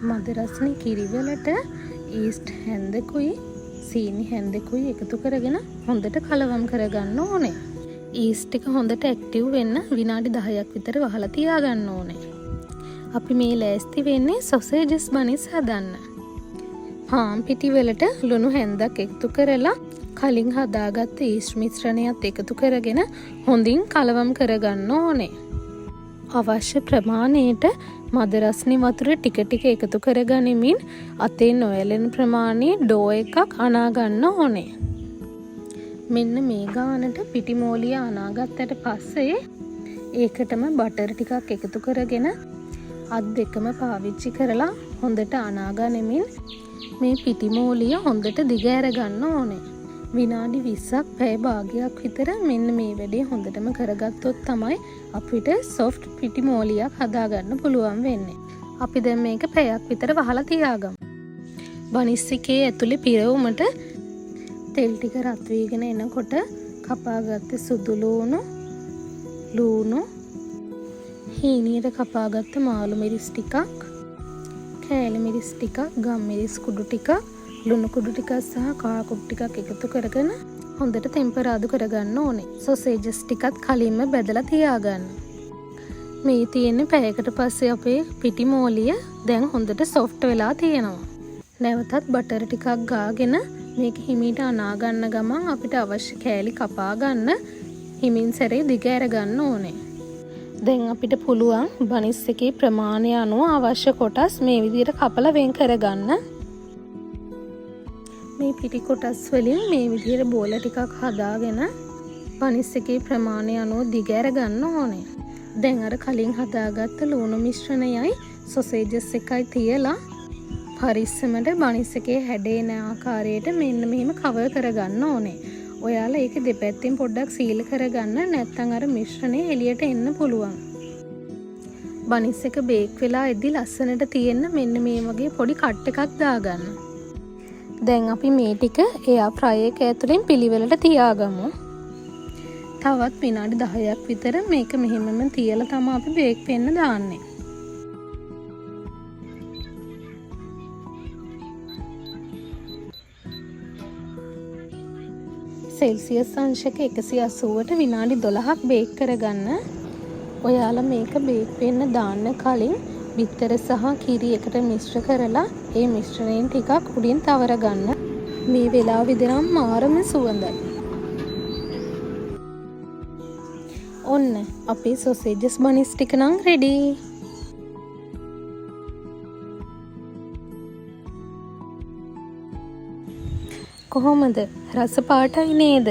මද රස්නේ කිරි වලට ඊස්ට් හැන්දකුයි සීනි හැන්දකුයි එකතු කරගෙන හොඳට කලවම් කරගන්න ඕනේ. ඊස්ට් එක හොඳට ඇක්ටිව් වෙන්න විනාඩි 10ක් විතර වහලා තියාගන්න ඕනේ. අපි මේ ලෑස්ති වෙන්නේ සොසේජස් බනිස් හදන්න. පාන් පිටි වලට ලුණු හැන්දක් එකතු කරලා කලින් හදාගත්ත ඊස්ට් මිශ්‍රණයත් එකතු කරගෙන හොඳින් කලවම් කරගන්න ඕනේ. අවශ්‍ය ප්‍රමාණයට මද රස්නේ වතුර ටික ටික එකතු කරගනිමින් අතේ නොයැලෙන ප්‍රමාණයේ ඩෝ එකක් අනා ගන්න ඕනේ. මෙන්න මේ ගානට පිටි මෝලිය අනාගත්තට පස්සේ ඒකටම බටර් ටිකක් එකතු කරගෙන අත් දෙකම පාවිච්චි කරලා හොඳට අනා ගනිමින් මේ පිටි මෝලිය හොඳට දිග ඇර ගන්න ඕනේ. විනාඩි 20ක් පැය භාගයක් විතර මෙන්න මේ වැඩේ හොඳටම කරගත්තොත් තමයි අපිට සොෆ්ට් පිටි මෝලියක් හදාගන්න පුළුවන් වෙන්නේ. අපි දැන් මේක පැයක් විතර වහලා තියාගමු. බනිස් එකේ ඇතුලේ පිරවුමට තෙල් ටික රත් වීගෙන එනකොට කපාගත්ත සුදු ලූණු හීනියට කපාගත්ත මාළු මිරිස් ටිකක්, කෑලි මිරිස් ටිකක්, ගම් මිරිස් කුඩු ටිකක්, ලුණු කුඩු ටිකක් සහ කා කුඩු ටිකක් එකතු කරගෙන හොඳට ටෙම්පරාදු කරගන්න ඕනේ. සොසේජස් ටිකත් කලින්ම බෙදලා තියාගන්න. මේ තියෙන්නේ පැයකට පස්සේ අපේ පිටි මෝලිය දැන් හොඳට සොෆ්ට් වෙලා තියෙනවා. නැවතත් බටර් ටිකක් ගාගෙන මේක හිමීට අනා ගන්න ගමන් අපිට අවශ්‍ය කෑලි කපා ගන්න හිමින් සැරේ දිග ඇර ගන්න ඕනේ. දැන් අපිට පුළුවන් බනිස් එකේ ප්‍රමාණය අනුව අවශ්‍ය කොටස් මේ විදිහට කපලා වෙන් කරගන්න. මේ පිටි කොටස් වලින් මේ විදිහට බෝල ටිකක් හදාගෙන බනිස් එකේ ප්‍රමාණය අනුව දිග ඇර ගන්න ඕනේ. දැන් අර කලින් හදාගත්ත ලුණු මිශ්‍රණයයි සොසේජස් එකයි තියලා පරිස්සමට බනිස් එකේ හැඩේන ආකාරයට මෙන්න මෙහෙම කවර් කරගන්න ඕනේ. ඔයාලා ඒක දෙපැත්තෙන් පොඩ්ඩක් සීල් කරගන්න, නැත්නම් අර මිශ්‍රණය එළියට එන්න පුළුවන්. බනිස් එක බේක් වෙලා ඉදි ලස්සනට තියෙන්න මෙන්න මේ වගේ පොඩි කට් එකක් දාගන්න. දැන් අපි මේ ටික එයා ෆ්‍රයි එක ඇතුලෙන් පිළිවෙලට තියාගමු. තවත් විනාඩි 10ක් විතර මේක මෙහෙමම තියලා තමයි අපි බේක් වෙන්න දාන්නේ. සෙල්සියස් අංශක 180ට විනාඩි 12ක් බේක් කරගන්න. ඔයාලා මේක බේක් වෙන්න දාන්න කලින් බිත්තර සහ කිරි එකට මිශ්‍ර කරලා ඒ මිශ්‍රණයෙන් ටිකක් උඩින් තවර ගන්න. මේ වෙලාවෙදි නම් මාරම සුවඳයි. ඔන්න අපේ සොසේජස් බනිස් ටික නම් රෙඩි. කොහොමද? රස පාටයි නේද?